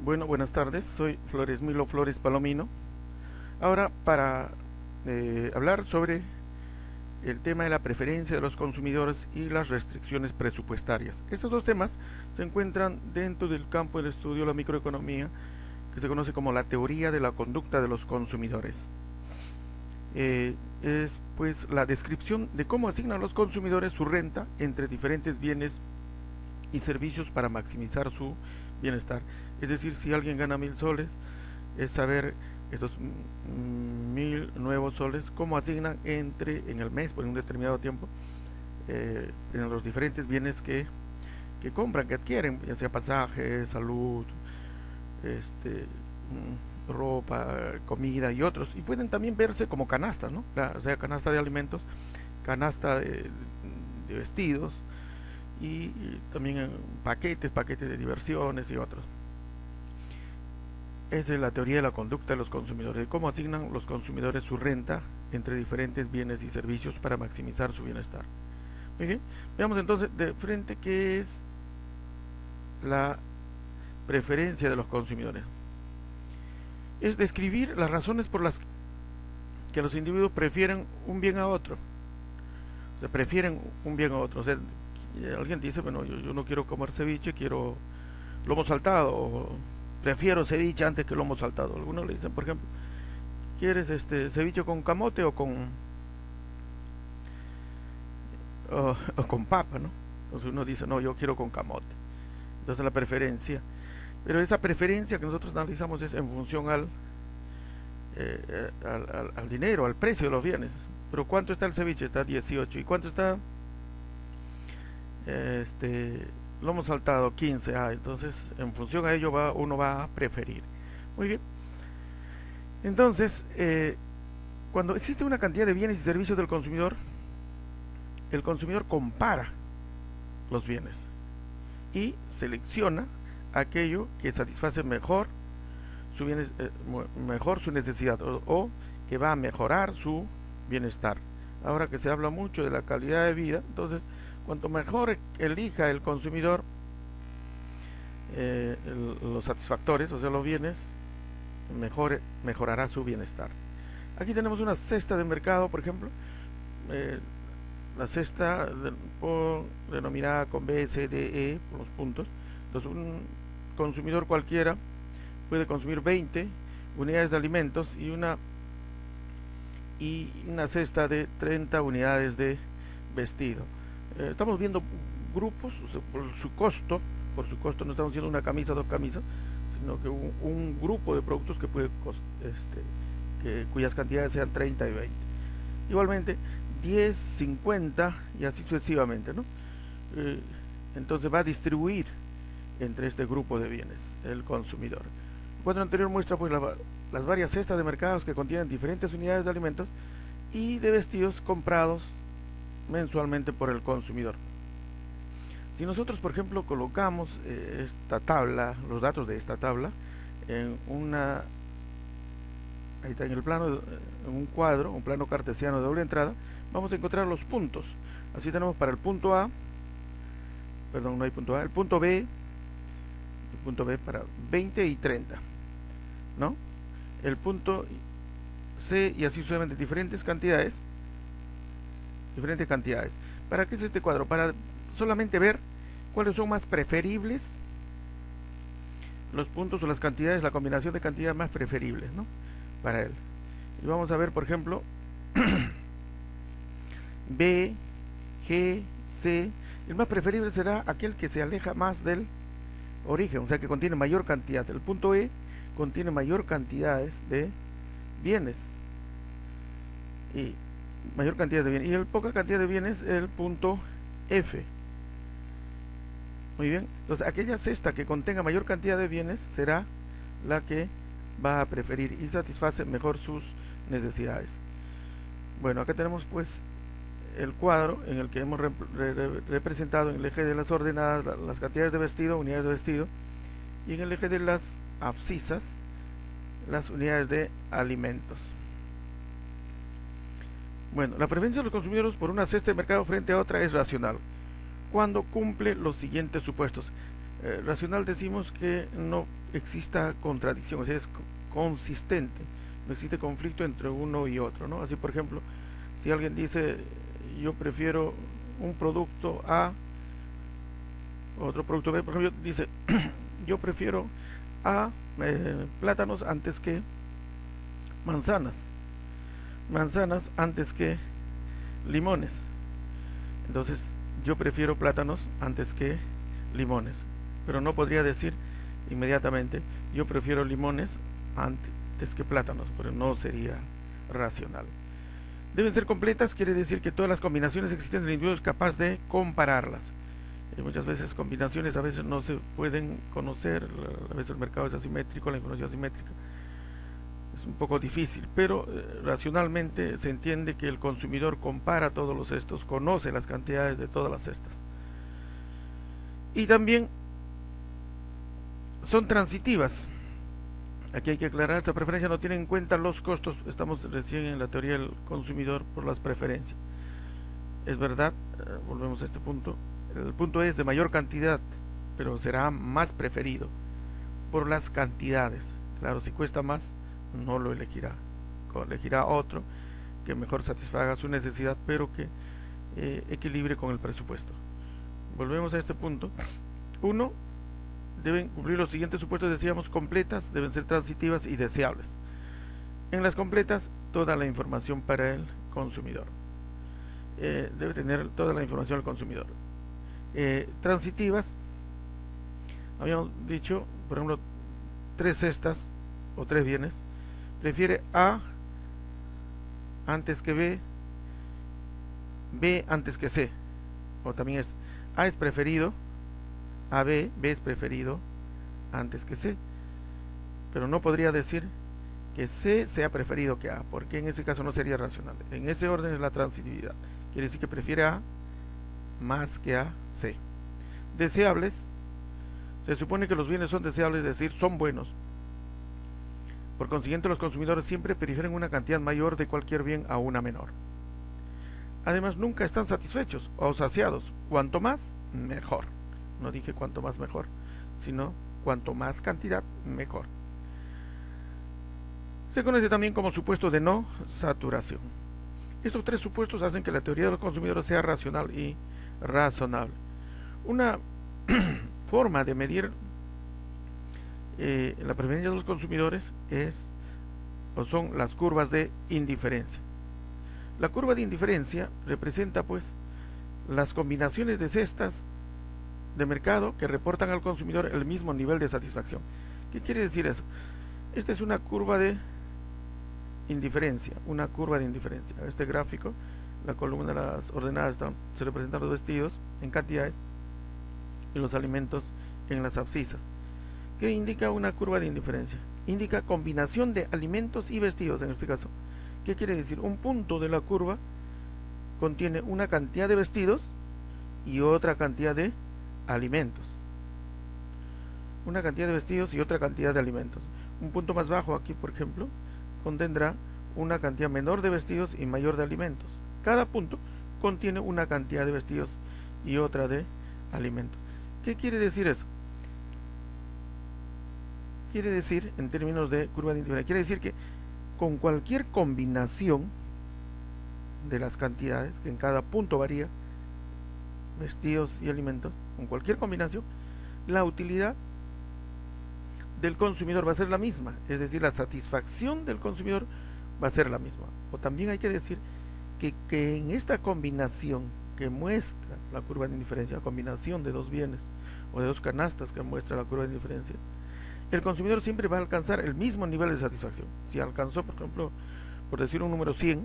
Bueno, buenas tardes, soy Flores Milo Flores Palomino. Ahora para hablar sobre el tema de la preferencia de los consumidores y las restricciones presupuestarias. Estos dos temas se encuentran dentro del campo del estudio de la microeconomía, que se conoce como la teoría de la conducta de los consumidores. Es pues la descripción de cómo asignan los consumidores su renta entre diferentes bienes y servicios para maximizar su bienestar. Es decir, si alguien gana 1000 soles, es saber estos 1000 nuevos soles, cómo asignan en el mes, por un determinado tiempo, en los diferentes bienes que compran, que adquieren, ya sea pasajes, salud, ropa, comida y otros. Y pueden también verse como canastas, ¿no? O sea, canasta de alimentos, canasta de vestidos, y también paquetes de diversiones y otros. Esa es la teoría de la conducta de los consumidores, de cómo asignan los consumidores su renta entre diferentes bienes y servicios para maximizar su bienestar. Muy bien, veamos entonces de frente qué es la preferencia de los consumidores. Es describir las razones por las que los individuos prefieren un bien a otro. O sea, prefieren un bien a otro. O sea, alguien dice, bueno, yo no quiero comer ceviche, quiero lomo saltado, o prefiero ceviche antes que lomo saltado. Algunos le dicen, por ejemplo, ¿quieres ceviche con camote o con papa, ¿no? Entonces uno dice, no, yo quiero con camote. Entonces la preferencia. Pero esa preferencia que nosotros analizamos es en función al dinero, al precio de los bienes. Pero ¿cuánto está el ceviche? Está 18. ¿Y cuánto está lomo saltado? 15. Entonces en función a ello uno va a preferir. Muy bien. Entonces, cuando existe una cantidad de bienes y servicios del consumidor, el consumidor compara los bienes y selecciona aquello que satisface mejor su necesidad, o que va a mejorar su bienestar. Ahora que se habla mucho de la calidad de vida, entonces cuanto mejor elija el consumidor los satisfactores, o sea, los bienes, mejorará su bienestar. Aquí tenemos una cesta de mercado, por ejemplo, la cesta denominada con B, C, D, E, por los puntos. Entonces un consumidor cualquiera puede consumir 20 unidades de alimentos y una cesta de 30 unidades de vestido. Estamos viendo grupos, o sea, por su costo no estamos viendo una camisa, dos camisas, sino que un grupo de productos que puede cuyas cantidades sean 30 y 20. Igualmente 10, 50 y así sucesivamente, ¿no? Entonces va a distribuir entre este grupo de bienes el consumidor. El cuadro anterior muestra pues las varias cestas de mercados que contienen diferentes unidades de alimentos y de vestidos comprados mensualmente por el consumidor. Si nosotros, por ejemplo, colocamos esta tabla, los datos de esta tabla en ahí está en el plano, en un cuadro, un plano cartesiano de doble entrada, vamos a encontrar los puntos. Así tenemos para el punto A, perdón, no hay punto A, el punto B para 20 y 30, ¿no? El punto C y así sucesivamente, diferentes cantidades. ¿Para qué es este cuadro? Para solamente ver cuáles son más preferibles los puntos o las cantidades, la combinación de cantidades más preferibles, ¿no? Para él. Y vamos a ver, por ejemplo, B, G, C. El más preferible será aquel que se aleja más del origen, o sea, que contiene mayor cantidad. El punto E contiene mayor cantidades de bienes y mayor cantidad de bienes, y el poca cantidad de bienes el punto F. Muy bien, entonces aquella cesta que contenga mayor cantidad de bienes será la que va a preferir y satisface mejor sus necesidades. Bueno, acá tenemos pues el cuadro en el que hemos representado en el eje de las ordenadas las cantidades de vestido, unidades de vestido, y en el eje de las abscisas las unidades de alimentos. Bueno, la preferencia de los consumidores por una cesta de mercado frente a otra es racional cuando cumple los siguientes supuestos. Racional decimos que no exista contradicción, o sea, es consistente, no existe conflicto entre uno y otro, ¿no? Así, por ejemplo, si alguien dice yo prefiero un producto A, otro producto B, por ejemplo, dice yo prefiero A, plátanos antes que manzanas, manzanas antes que limones. Entonces yo prefiero plátanos antes que limones, pero no podría decir inmediatamente yo prefiero limones antes que plátanos, pero no sería racional. Deben ser completas, quiere decir que todas las combinaciones existentes en el individuo es capaz de compararlas. Muchas veces combinaciones a veces no se pueden conocer, a veces el mercado es asimétrico, la información es asimétrica, es un poco difícil, pero racionalmente se entiende que el consumidor compara todos los cestos, conoce las cantidades de todas las cestas. Y también son transitivas. Aquí hay que aclarar, esta preferencia no tiene en cuenta los costos, estamos recién en la teoría del consumidor por las preferencias. Es verdad, volvemos a este punto, el punto es de mayor cantidad, pero será más preferido por las cantidades. Claro, si cuesta más, no lo elegirá, elegirá otro que mejor satisfaga su necesidad, pero que equilibre con el presupuesto. Volvemos a este punto. 1. Deben cumplir los siguientes supuestos, decíamos: completas, deben ser transitivas y deseables. En las completas, toda la información para el consumidor. Debe tener toda la información el consumidor. Transitivas, habíamos dicho, por ejemplo, 3 cestas o 3 bienes, prefiere A antes que B, B antes que C, o también es A es preferido a B, B es preferido antes que C, pero no podría decir que C sea preferido que A, porque en ese caso no sería racional. En ese orden es la transitividad, quiere decir que prefiere A más que a C. Deseables, se supone que los bienes son deseables, es decir, son buenos. Por consiguiente, los consumidores siempre prefieren una cantidad mayor de cualquier bien a una menor. Además, nunca están satisfechos o saciados. Cuanto más, mejor. No dije cuanto más mejor, sino cuanto más cantidad, mejor. Se conoce también como supuesto de no saturación. Estos 3 supuestos hacen que la teoría de los consumidores sea racional y razonable. Una forma de medir la preferencia de los consumidores son las curvas de indiferencia. La curva de indiferencia representa pues las combinaciones de cestas de mercado que reportan al consumidor el mismo nivel de satisfacción. ¿Qué quiere decir eso? Esta es una curva de indiferencia, una curva de indiferencia. Este gráfico, la columna de las ordenadas se representan los vestidos en cantidades y los alimentos en las abscisas. ¿Qué indica una curva de indiferencia? Indica combinación de alimentos y vestidos en este caso. ¿Qué quiere decir? Un punto de la curva contiene una cantidad de vestidos y otra cantidad de alimentos. Una cantidad de vestidos y otra cantidad de alimentos. Un punto más bajo aquí, por ejemplo, contendrá una cantidad menor de vestidos y mayor de alimentos. Cada punto contiene una cantidad de vestidos y otra de alimentos. ¿Qué quiere decir eso? Quiere decir, en términos de curva de indiferencia, quiere decir que con cualquier combinación de las cantidades, que en cada punto varía, vestidos y alimentos, con cualquier combinación, la utilidad del consumidor va a ser la misma, es decir, la satisfacción del consumidor va a ser la misma. O también hay que decir que en esta combinación que muestra la curva de indiferencia, la combinación de 2 bienes o de 2 canastas que muestra la curva de indiferencia, el consumidor siempre va a alcanzar el mismo nivel de satisfacción. Si alcanzó, por ejemplo, por decir un número 100,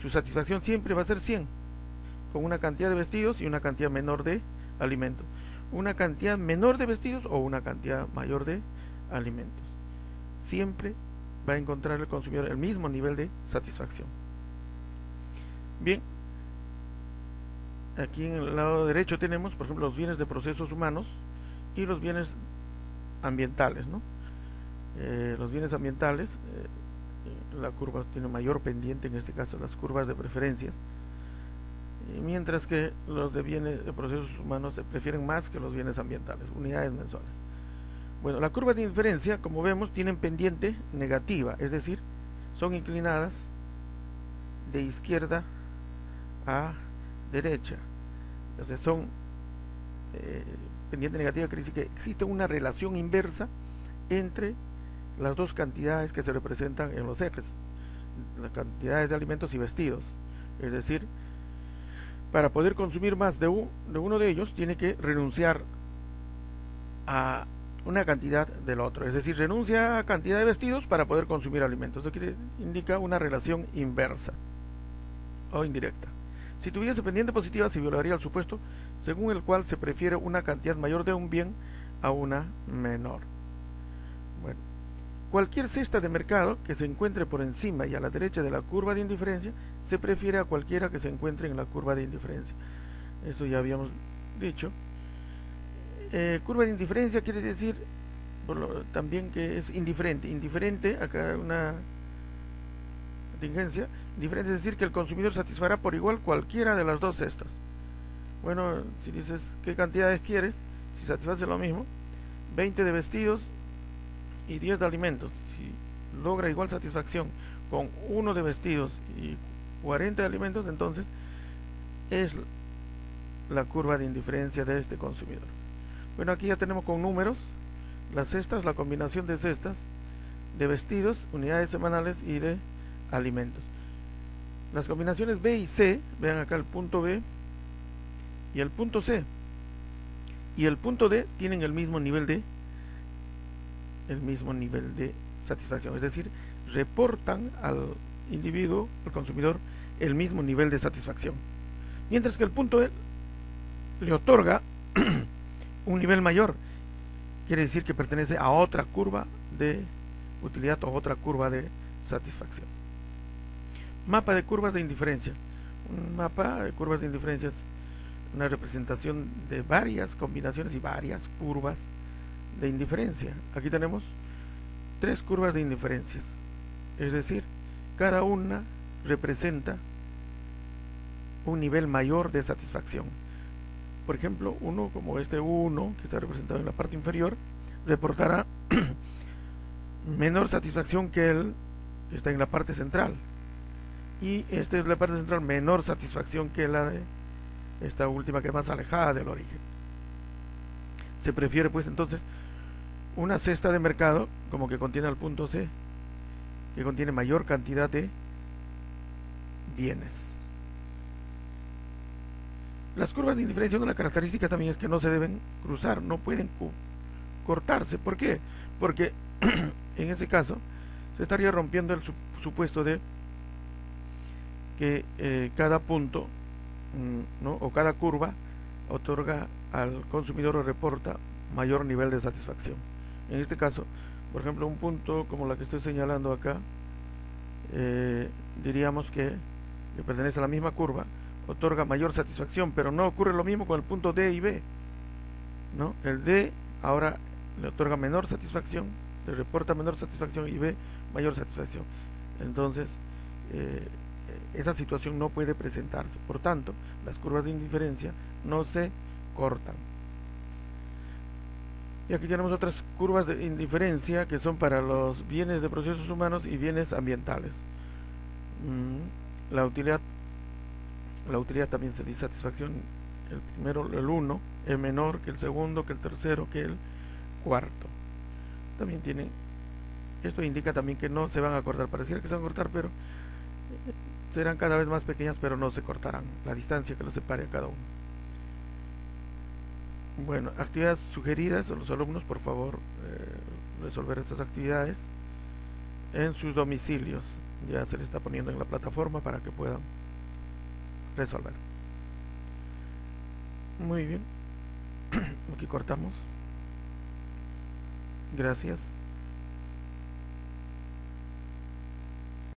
su satisfacción siempre va a ser 100, con una cantidad de vestidos y una cantidad menor de alimentos. Una cantidad menor de vestidos o una cantidad mayor de alimentos. Siempre va a encontrar el consumidor el mismo nivel de satisfacción. Bien, aquí en el lado derecho tenemos, por ejemplo, los bienes de procesos humanos y los bienes ambientales, ¿no? Los bienes ambientales, la curva tiene mayor pendiente, en este caso las curvas de preferencias. mientras que los de bienes de procesos humanos se prefieren más que los bienes ambientales, unidades mensuales. Bueno, la curva de indiferencia, como vemos, tienen pendiente negativa, es decir, son inclinadas de izquierda a derecha. Entonces son pendiente negativa, quiere decir que existe una relación inversa entre las dos cantidades que se representan en los ejes, las cantidades de alimentos y vestidos. Es decir, para poder consumir más de uno de ellos, tiene que renunciar a una cantidad del otro. Es decir, renuncia a cantidad de vestidos para poder consumir alimentos. Esto indica una relación inversa o indirecta. Si tuviese pendiente positiva, se violaría el supuesto según el cual se prefiere una cantidad mayor de un bien a una menor. Bueno, cualquier cesta de mercado que se encuentre por encima y a la derecha de la curva de indiferencia se prefiere a cualquiera que se encuentre en la curva de indiferencia. Eso ya habíamos dicho. Curva de indiferencia quiere decir también que es indiferente. Indiferente, acá una contingencia. Indiferente es decir que el consumidor satisfará por igual cualquiera de las dos cestas. Bueno, si dices qué cantidades quieres, si satisface lo mismo, 20 de vestidos y 10 de alimentos. Si logra igual satisfacción con 1 de vestidos y 40 de alimentos, entonces es la curva de indiferencia de este consumidor. Bueno, aquí ya tenemos con números las cestas, la combinación de cestas, de vestidos, unidades semanales y de alimentos. Las combinaciones B y C, vean acá el punto B y el punto C y el punto D tienen el mismo nivel de satisfacción, es decir, reportan al individuo, al consumidor, el mismo nivel de satisfacción, mientras que el punto E le otorga un nivel mayor, quiere decir que pertenece a otra curva de utilidad o otra curva de satisfacción. Mapa de curvas de indiferencia. Un mapa de curvas de indiferencia es una representación de varias combinaciones y varias curvas de indiferencia. Aquí tenemos 3 curvas de indiferencias, es decir, cada una representa un nivel mayor de satisfacción. Por ejemplo, uno como este 1, que está representado en la parte inferior, reportará menor satisfacción que el que está en la parte central, y esta es la parte central, menor satisfacción que la de esta última, que es más alejada del origen. Se prefiere pues entonces una cesta de mercado como que contiene el punto C, que contiene mayor cantidad de bienes. Las curvas de indiferencia, una característica también es que no se deben cruzar, no pueden cortarse. ¿Por qué? Porque en ese caso se estaría rompiendo el supuesto de que cada punto, ¿no?, o cada curva otorga al consumidor o reporta mayor nivel de satisfacción. En este caso, por ejemplo, un punto como la que estoy señalando acá, diríamos que pertenece a la misma curva, otorga mayor satisfacción, pero no ocurre lo mismo con el punto D y B, ¿no? El D ahora le otorga menor satisfacción, le reporta menor satisfacción, y B mayor satisfacción. Entonces esa situación no puede presentarse. Por tanto, las curvas de indiferencia no se cortan. Y aquí tenemos otras curvas de indiferencia que son para los bienes de procesos humanos y bienes ambientales. La utilidad también se dice satisfacción. El primero, el 1, es menor que el segundo, que el tercero, que el cuarto. También tiene, esto indica también que no se van a cortar. Pareciera que se van a cortar, pero serán cada vez más pequeñas, pero no se cortarán la distancia que los separe a cada uno. Bueno, actividades sugeridas a los alumnos, por favor, resolver estas actividades en sus domicilios. Ya se les está poniendo en la plataforma para que puedan resolver. Muy bien. Aquí cortamos. Gracias.